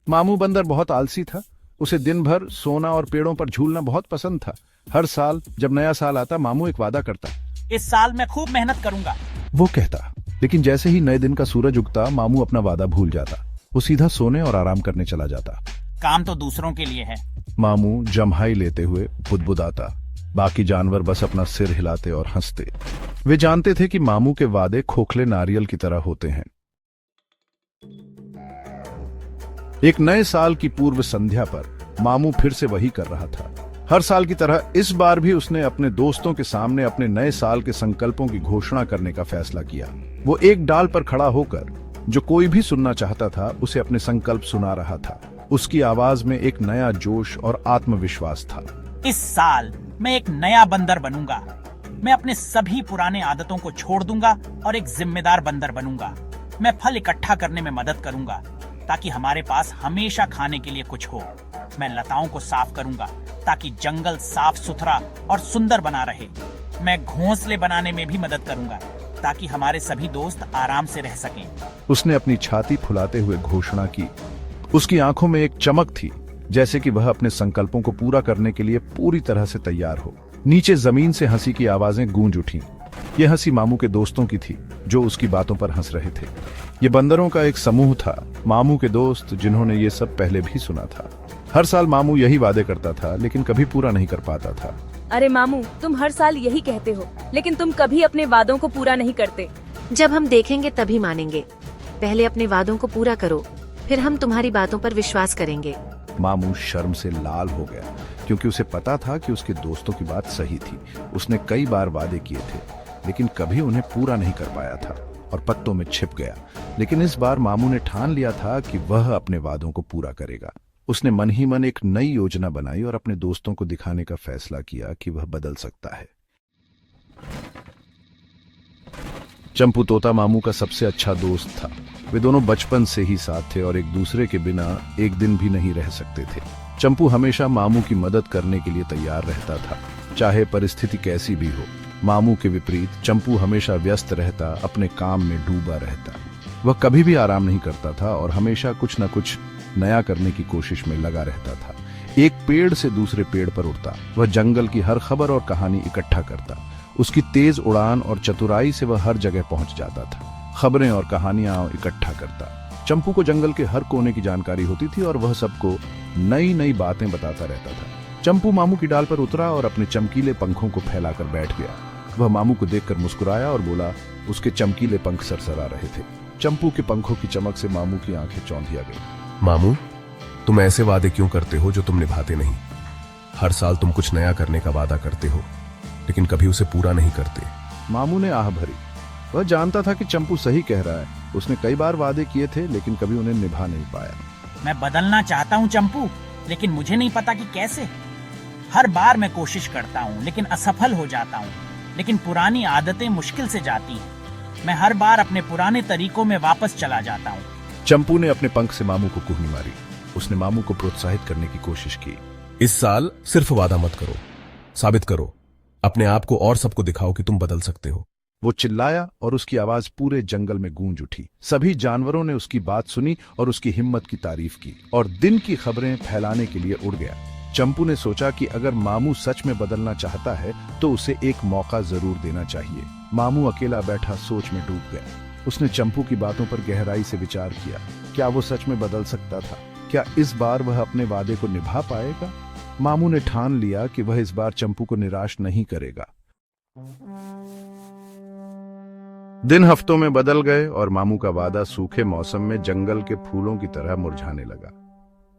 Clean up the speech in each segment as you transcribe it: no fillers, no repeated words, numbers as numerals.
मामू बंदर बहुत आलसी था। उसे दिन भर सोना और पेड़ों पर झूलना बहुत पसंद था। हर साल जब नया साल आता, मामू एक वादा करता। इस साल मैं खूब मेहनत करूंगा। वो कहता, लेकिन जैसे ही नए दिन का सूरज उगता, मामू अपना वादा भूल जाता। वो सीधा सोने और आराम करने चला जाता। काम तो दूसरों के लिए है। मामू जम्हाई लेते हुए बुदबुदाता। बाकी जानवर बस अपना सिर हिलाते और हंसते। वे जानते थे कि मामू के वादे खोखले नारियल की तरह होते हैं। एक नए साल की पूर्व संध्या पर मामू फिर से वही कर रहा था। हर साल की तरह इस बार भी उसने अपने दोस्तों के सामने अपने नए साल के संकल्पों की घोषणा करने का फैसला किया। वो एक डाल पर खड़ा होकर, जो कोई भी सुनना चाहता था, उसे अपने संकल्प सुना रहा था। उसकी आवाज में एक नया जोश और आत्मविश्वास था। इस साल मैं एक नया बंदर बनूंगा। मैं अपने सभी पुराने आदतों को छोड़ दूंगा और एक जिम्मेदार बंदर बनूंगा। मैं फल इकट्ठा करने में मदद करूंगा ताकि हमारे पास हमेशा खाने के लिए कुछ हो। मैं लताओं को साफ करूंगा ताकि जंगल साफ सुथरा और सुंदर बना रहे। मैं घोंसले बनाने में भी मदद करूंगा ताकि हमारे सभी दोस्त आराम से रह सकें। उसने अपनी छाती फुलाते हुए घोषणा की। उसकी आंखों में एक चमक थी, जैसे कि वह अपने संकल्पों को पूरा करने के लिए पूरी तरह से तैयार हो। नीचे जमीन से हंसी की आवाजें गूंज उठीं। यह हंसी मामू के दोस्तों की थी, जो उसकी बातों पर हंस रहे थे। ये बंदरों का एक समूह था, मामू के दोस्त, जिन्होंने ये सब पहले भी सुना था। हर साल मामू यही वादे करता था, लेकिन कभी पूरा नहीं कर पाता था। अरे मामू, तुम हर साल यही कहते हो, लेकिन तुम कभी अपने वादों को पूरा नहीं करते। जब हम देखेंगे तभी मानेंगे। पहले अपने वादों को पूरा करो, फिर हम तुम्हारी बातों पर विश्वास करेंगे। मामू शर्म से लाल हो गया, क्योंकि उसे पता था कि उसके दोस्तों की बात सही थी। उसने कई बार वादे किए थे, लेकिन कभी उन्हें पूरा नहीं कर पाया था और पत्तों में छिप गया। लेकिन इस बार मामू ने ठान लिया था कि वह अपने वादों को पूरा करेगा। उसने मन ही मन एक नई योजना बनाई और अपने दोस्तों को दिखाने का फैसला किया कि वह बदल सकता है। चंपू तोता मामू का सबसे अच्छा दोस्त था। वे दोनों बचपन से ही साथ थे और एक दूसरे के बिना एक दिन भी नहीं रह सकते थे। चंपू हमेशा मामू की मदद करने के लिए तैयार रहता था, चाहे परिस्थिति कैसी भी हो। मामू के विपरीत चंपू हमेशा व्यस्त रहता, अपने काम में डूबा रहता। वह कभी भी आराम नहीं करता था और हमेशा कुछ न कुछ नया करने की कोशिश में लगा रहता था। एक पेड़ से दूसरे पेड़ पर उड़ता, वह जंगल की हर खबर और कहानी इकट्ठा करता। उसकी तेज उड़ान और चतुराई से वह हर जगह पहुंच जाता था, खबरें और कहानियां इकट्ठा करता। चंपू को जंगल के हर कोने की जानकारी होती थी और वह सबको नई नई बातें बताता रहता था। चंपू मामू की डाल पर उतरा और अपने चमकीले पंखों को फैलाकर बैठ गया। वह मामू को देखकर मुस्कुराया और बोला। उसके चमकीले पंख सरसरा रहे थे। चंपू के पंखों की चमक से मामू की आंखें चौंधिया गई। मामू, तुम ऐसे वादे क्यों करते हो जो तुम निभाते नहीं? हर साल तुम कुछ नया करने का वादा करते हो, लेकिन कभी उसे पूरा नहीं करते। मामू ने आह भरी। वह जानता था कि चंपू सही कह रहा है। उसने कई बार वादे किए थे, लेकिन कभी उन्हें निभा नहीं पाया। मैं बदलना चाहता हूँ चंपू, लेकिन मुझे नहीं पता कि कैसे। हर बार मैं कोशिश करता हूँ, लेकिन असफल हो जाता हूँ। लेकिन पुरानी आदतें मुश्किल से जाती हैं। मैं हर बार अपने पुराने तरीकों में वापस चला जाता हूँ। चंपू ने अपने पंख से मामू को कुहनी मारी। उसने मामू को प्रोत्साहित करने की कोशिश की। इस साल सिर्फ वादा मत करो, साबित करो। अपने आप को और सबको दिखाओ कि तुम बदल सकते हो। वो चिल्लाया और उसकी आवाज पूरे जंगल में गूंज उठी। सभी जानवरों ने उसकी बात सुनी और उसकी हिम्मत की तारीफ की और दिन की खबरें फैलाने के लिए उड़ गया। चंपू ने सोचा कि अगर मामू सच में बदलना चाहता है तो उसे एक मौका जरूर देना चाहिए। मामू अकेला बैठा सोच में डूब गया। उसने चंपू की बातों पर गहराई से विचार किया। क्या वो सच में बदल सकता था? क्या इस बार वह अपने वादे को निभा पाएगा? मामू ने ठान लिया कि वह इस बार चंपू को निराश नहीं करेगा। दिन हफ्तों में बदल गए और मामू का वादा सूखे मौसम में जंगल के फूलों की तरह मुरझाने लगा।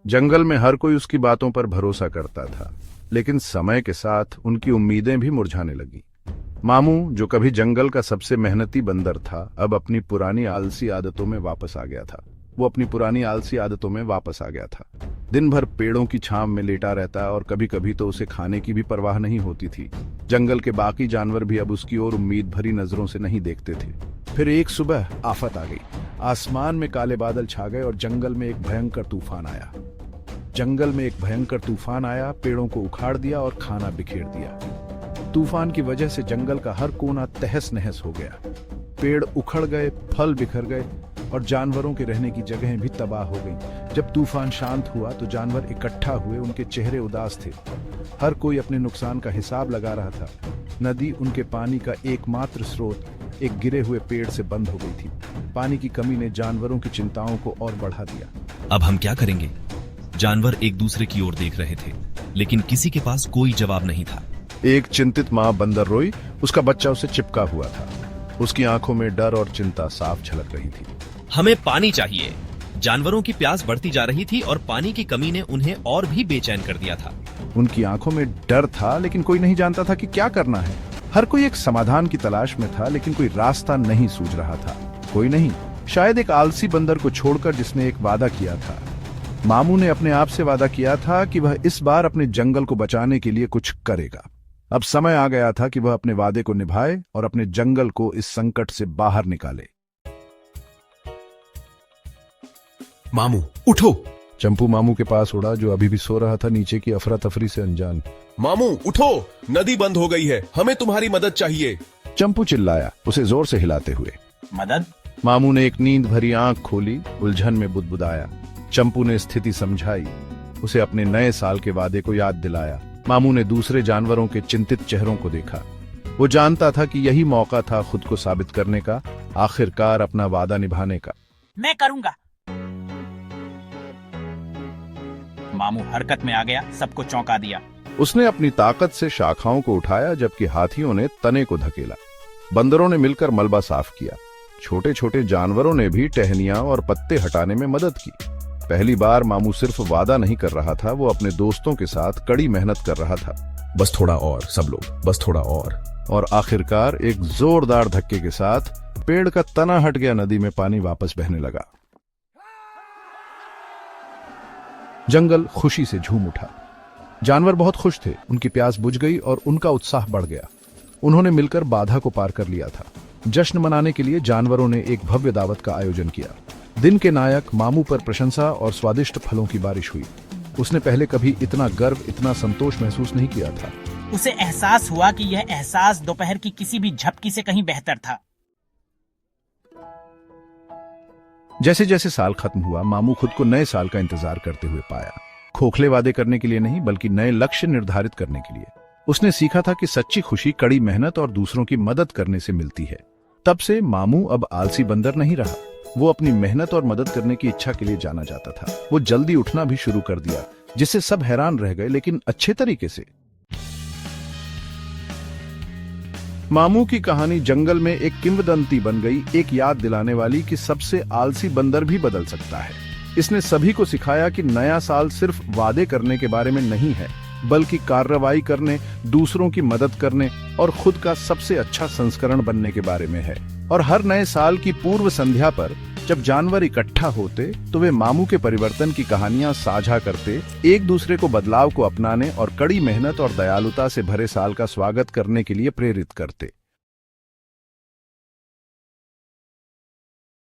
जंगल में हर कोई उसकी बातों पर भरोसा करता था, लेकिन समय के साथ उनकी उम्मीदें भी मुरझाने लगी। मामू, जो कभी जंगल का सबसे मेहनती बंदर था, अब अपनी पुरानी आलसी आदतों में वापस आ गया था। वो अपनी पुरानी आलसी आदतों में वापस आ गया था। दिन भर पेड़ों की छांव में लेटा रहता और कभी कभी तो उसे खाने की भी परवाह नहीं होती थी। जंगल के बाकी जानवर भी अब उसकी ओर उम्मीद भरी नजरों से नहीं देखते थे। फिर एक सुबह आफत आ गई। आसमान में काले बादल छा गए और जंगल में एक भयंकर तूफान आया। पेड़ों को उखाड़ दिया और खाना बिखेर दिया। तूफान की वजह से जंगल का हर कोना तहस नहस हो गया। पेड़ उखड़ गए, फल बिखर गए, और जानवरों के रहने की जगहें भी तबाह हो गईं। जब तूफान शांत हुआ तो जानवर इकट्ठा हुए, उनके चेहरे उदास थे। हर कोई अपने नुकसान का हिसाब लगा रहा था। नदी उनके पानी का एकमात्र स्रोत एक गिरे हुए पेड़ से बंद हो गई थी। पानी की कमी ने जानवरों की चिंताओं को और बढ़ा दिया। अब हम क्या करेंगे? जानवर एक दूसरे की ओर देख रहे थे, लेकिन किसी के पास कोई जवाब नहीं था। एक चिंतित माँ बंदर रोई। उसका बच्चा उसे चिपका हुआ था। उसकी आंखों में डर और चिंता साफ झलक रही थी। हमें पानी चाहिए। जानवरों की प्यास बढ़ती जा रही थी और पानी की कमी ने उन्हें और भी बेचैन कर दिया था। उनकी आंखों में डर था, लेकिन कोई नहीं जानता था कि क्या करना है। हर कोई एक समाधान की तलाश में था, लेकिन कोई रास्ता नहीं सूझ रहा था। कोई नहीं, शायद एक आलसी बंदर को छोड़कर जिसने एक वादा किया था। मामू ने अपने आप से वादा किया था कि वह इस बार अपने जंगल को बचाने के लिए कुछ करेगा। अब समय आ गया था कि वह अपने वादे को निभाए और अपने जंगल को इस संकट से बाहर निकाले। मामू उठो। चंपू मामू के पास उड़ा, जो अभी भी सो रहा था, नीचे की अफरा तफरी से अनजान। मामू उठो, नदी बंद हो गई है, हमें तुम्हारी मदद चाहिए। चंपू चिल्लाया, उसे जोर से हिलाते हुए। मदद? मामू ने एक नींद भरी आंख खोली, उलझन में बुदबुदाया। चंपू ने स्थिति समझाई, उसे अपने नए साल के वादे को याद दिलाया। मामू ने दूसरे जानवरों के चिंतित चेहरों को देखा। वो जानता था कि यही मौका था खुद को साबित करने का, आखिरकार अपना वादा निभाने का। मैं करूंगा। मामू हरकत में आ गया, सबको चौंका दिया। उसने अपनी ताकत से शाखाओं को उठाया, जबकि हाथियों ने तने को धकेला। बंदरों ने मिलकर मलबा साफ किया। छोटे छोटे जानवरों ने भी टहनियां और पत्ते हटाने में मदद की। पहली बार मामू सिर्फ वादा नहीं कर रहा था, वो अपने दोस्तों के साथ कड़ी मेहनत कर रहा था। बस थोड़ा और, सब लोग, बस थोड़ा और। और आखिरकार एक जोरदार धक्के के साथ पेड़ का तना हट गया। नदी में पानी वापस बहने लगा। जंगल खुशी से झूम उठा। जानवर बहुत खुश थे। उनकी प्यास बुझ गई और उनका उत्साह बढ़ गया। उन्होंने मिलकर बाधा को पार कर लिया था। जश्न मनाने के लिए जानवरों ने एक भव्य दावत का आयोजन किया। दिन के नायक मामू पर प्रशंसा और स्वादिष्ट फलों की बारिश हुई। उसने पहले कभी इतना गर्व, इतना संतोष महसूस नहीं किया था। उसे एहसास हुआ कि यह एहसास दोपहर की किसी भी झपकी से कहीं बेहतर था। जैसे जैसे साल खत्म हुआ, मामू खुद को नए साल का इंतजार करते हुए पाया। खोखले वादे करने के लिए नहीं, बल्कि नए लक्ष्य निर्धारित करने के लिए। उसने सीखा था कि सच्ची खुशी कड़ी मेहनत और दूसरों की मदद करने से मिलती है। तब से मामू अब आलसी बंदर नहीं रहा। वो अपनी मेहनत और मदद करने की इच्छा के लिए जाना जाता था। वो जल्दी उठना भी शुरू कर दिया, जिससे सब हैरान रह गए, लेकिन अच्छे तरीके से। मामू की कहानी जंगल में एक किंवदंती बन गई, एक याद दिलाने वाली कि सबसे आलसी बंदर भी बदल सकता है। इसने सभी को सिखाया कि नया साल सिर्फ वादे करने के बारे में नहीं है, बल्कि कार्रवाई करने, दूसरों की मदद करने और खुद का सबसे अच्छा संस्करण बनने के बारे में है। और हर नए साल की पूर्व संध्या पर जब जानवर इकट्ठा होते, तो वे मामू के परिवर्तन की कहानियां साझा करते, एक दूसरे को बदलाव को अपनाने और कड़ी मेहनत और दयालुता से भरे साल का स्वागत करने के लिए प्रेरित करते।